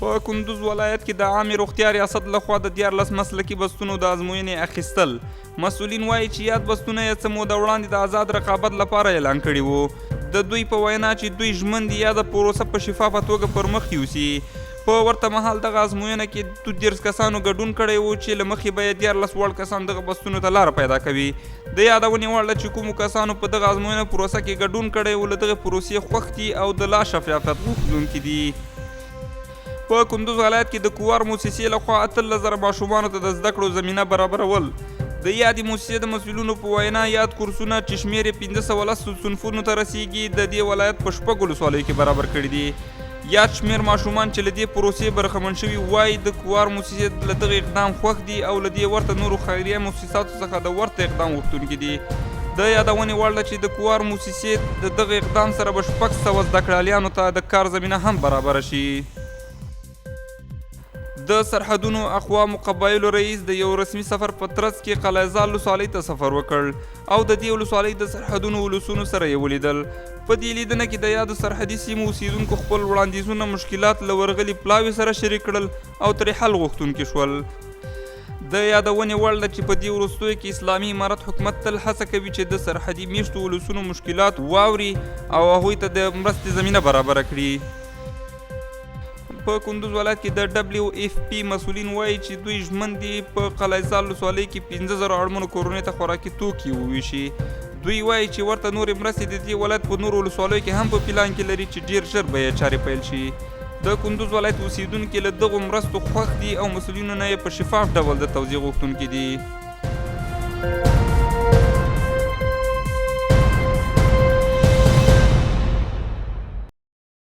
په کندوز ولایت کې د عامې روغتیا ریاست لخوا د 14 مسلکي بستونو د ازموینې اخیستل. مسؤلین وایي چې یاد بستونه یې څه موده وړاندې د آزاد رقابت لپاره اعلان کړي وو. د دوی په وینا چې دوی ژمن دي یاده پروسه په شفافه توګه پر مخ یوسي. په ورته مهال دغه ازموینه کې 13 کسانو ګډون کړی و چې له مخې به یې 14 وړ کسان دغه بستونو ته لاره پیدا کوي. د یادونې وړ ده چې کومو کسانو په دغه ازموینه پروسه کې ګډون کړی و له دغې پروسې خوښ دي او د لا شفافیت غوښتونکي دي. په کندوز ولایت کې د کوار موسسې لخوا 18,000 ماشومانو ته د زده کړو زمینه برابرول. د یادې موسسې د مسؤلینو په وینا یاد کورسونه چې شمېر یې 1510 صنفونو ته رسیږي د دې ولایت په 6 ولسوالیو کې برابر کړي دي. یاد شمېر ماشومان چې له دې پروسې برخمن شوي وایي د کوار موسسې له دغه اقدام خوښ دي او له دې ورته نورو خیریه موسساتو څخه د ورته اقدام غوښتونکي دي. د یادونې وړ ده چې د کوار موسسې د دغه اقدام سره به 600 زده کړیالانو ته د کار زمینه هم برابره شي. د سرحدونو اقوامو قبایلو رئیس د یو رسمي سفر په ترڅ کې قلعه زال ولسوالۍ ته سفر وکړ او د دې ولسوالۍ د سرحدونو ولسونو سره یې ولیدل. په دې لیدنه کې د یادو سرحدي سیمو اوسیدونکو خپل وړاندیزونه مشکلات له ورغلي پلاوي سره شریک کړل او ترې حل غوښتونکي شول. د یادونې وړ ده چې په دې وروستیو کې اسلامي امارت حکومت تل هڅه کوي چې د سرحدي میشتو ولسونو مشکلات واوري او هغوی ته د مرستې زمینه برابره کړي. په کندوز ولایت کې د WFP مسؤلین وایي چې دوی ژمن دي په قلعه زال ولسوالۍ کې 15,000 اړمنو کورنیو ته خوراکي توکي وویشي. دوی وایي چې ورته نورې مرستې د دې ولایت په نورو ولسوالیو کې هم په پلان کې لري چې ډیر ژر به یې چارې پیل شي. د کندوز ولایت اوسیدونکي له دغو مرستو خوښ دي او مسؤلینو نه یې په شفاف ډول د توزیع غوښتونکي دي.